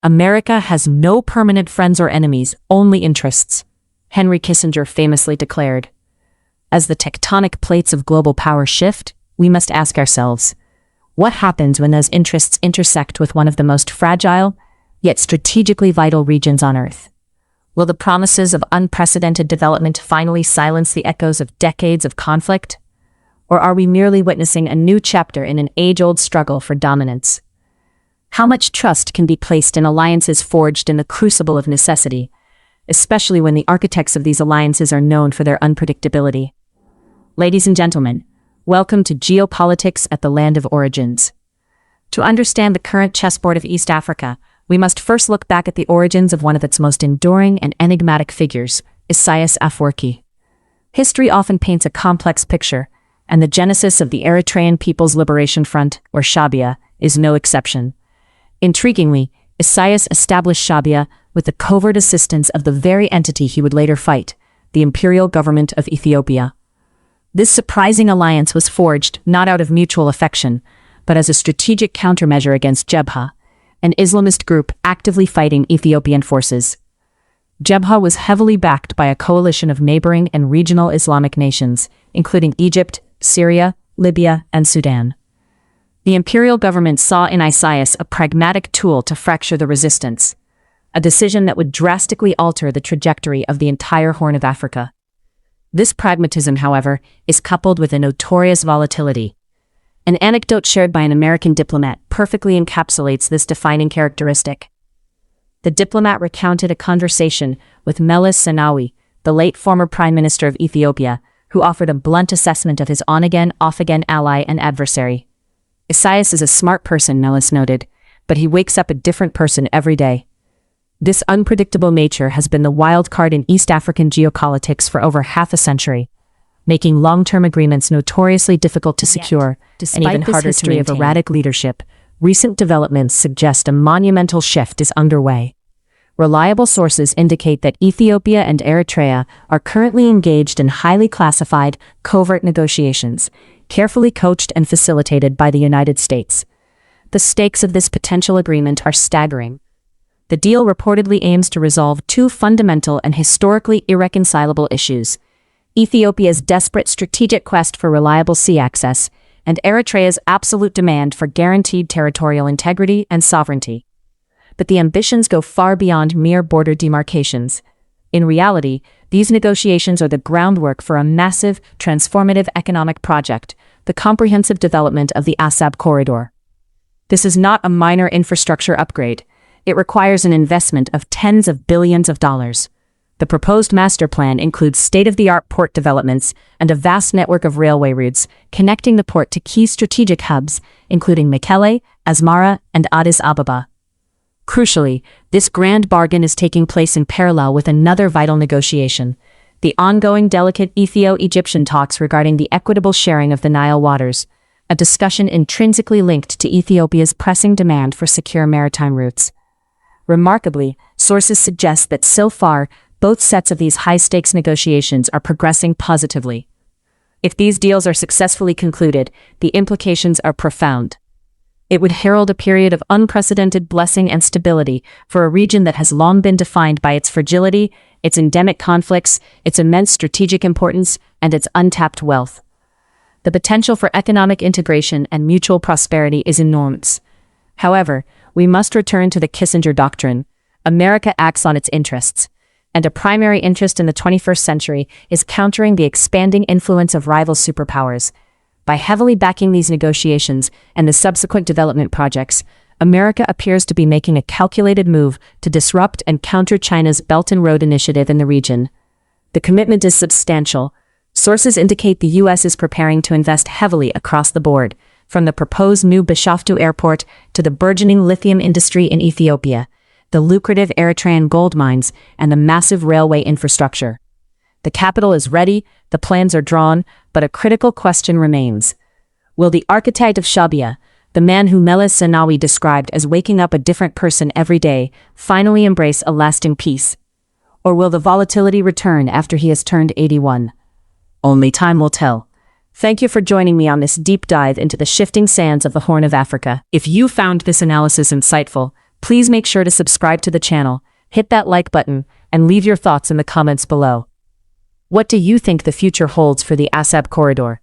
America has no permanent friends or enemies, only interests, Henry Kissinger famously declared. As the tectonic plates of global power shift, we must ask ourselves, what happens when those interests intersect with one of the most fragile, yet strategically vital regions on Earth? Will the promises of unprecedented development finally silence the echoes of decades of conflict? Or are we merely witnessing a new chapter in an age-old struggle for dominance? How much trust can be placed in alliances forged in the crucible of necessity, especially when the architects of these alliances are known for their unpredictability? Ladies and gentlemen, welcome to Geopolitics at the Land of Origins. To understand the current chessboard of East Africa, we must first look back at the origins of one of its most enduring and enigmatic figures, Isaias Afwerki. History often paints a complex picture, and the genesis of the Eritrean People's Liberation Front, or Shabia, is no exception. Intriguingly, Isaias established Shabia with the covert assistance of the very entity he would later fight, the imperial government of Ethiopia. This surprising alliance was forged not out of mutual affection, but as a strategic countermeasure against Jebha, an Islamist group actively fighting Ethiopian forces. Jebha was heavily backed by a coalition of neighboring and regional Islamic nations, including Egypt, Syria, Libya, and Sudan. The imperial government saw in Isaias a pragmatic tool to fracture the resistance, a decision that would drastically alter the trajectory of the entire Horn of Africa. This pragmatism, however, is coupled with a notorious volatility. An anecdote shared by an American diplomat perfectly encapsulates this defining characteristic. The diplomat recounted a conversation with Meles Zenawi, the late former Prime Minister of Ethiopia, who offered a blunt assessment of his on-again, off-again ally and adversary. Isaias is a smart person, Meles noted, but he wakes up a different person every day. This unpredictable nature has been the wild card in East African geopolitics for over half a century, making long-term agreements notoriously difficult to secure and even harder to maintain. Of erratic leadership, recent developments suggest a monumental shift is underway. Reliable sources indicate that Ethiopia and Eritrea are currently engaged in highly classified, covert negotiations, carefully coached and facilitated by the United States. The stakes of this potential agreement are staggering. The deal reportedly aims to resolve two fundamental and historically irreconcilable issues: Ethiopia's desperate strategic quest for reliable sea access, and Eritrea's absolute demand for guaranteed territorial integrity and sovereignty. But the ambitions go far beyond mere border demarcations. In reality, these negotiations are the groundwork for a massive, transformative economic project, the comprehensive development of the Assab Corridor. This is not a minor infrastructure upgrade. It requires an investment of tens of billions of dollars. The proposed master plan includes state-of-the-art port developments and a vast network of railway routes connecting the port to key strategic hubs, including Mekelle, Asmara, and Addis Ababa. Crucially, this grand bargain is taking place in parallel with another vital negotiation: the ongoing delicate Ethio-Egyptian talks regarding the equitable sharing of the Nile waters, a discussion intrinsically linked to Ethiopia's pressing demand for secure maritime routes. Remarkably, sources suggest that so far, both sets of these high-stakes negotiations are progressing positively. If these deals are successfully concluded, the implications are profound. It would herald a period of unprecedented blessing and stability for a region that has long been defined by its fragility, its endemic conflicts, its immense strategic importance, and its untapped wealth. The potential for economic integration and mutual prosperity is enormous. However, we must return to the Kissinger doctrine. America acts on its interests, and a primary interest in the 21st century is countering the expanding influence of rival superpowers. By heavily backing these negotiations and the subsequent development projects, America appears to be making a calculated move to disrupt and counter China's Belt and Road Initiative in the region. The commitment is substantial. Sources indicate the U.S. is preparing to invest heavily across the board, from the proposed new Bishoftu airport to the burgeoning lithium industry in Ethiopia, the lucrative Eritrean gold mines, and the massive railway infrastructure. The capital is ready, the plans are drawn, but a critical question remains. Will the architect of Shabia, the man who Meles Zenawi described as waking up a different person every day, finally embrace a lasting peace? Or will the volatility return after he has turned 81? Only time will tell. Thank you for joining me on this deep dive into the shifting sands of the Horn of Africa. If you found this analysis insightful, Please make sure to subscribe to the channel, hit that like button, and leave your thoughts in the comments below. What do you think the future holds for the Assab corridor?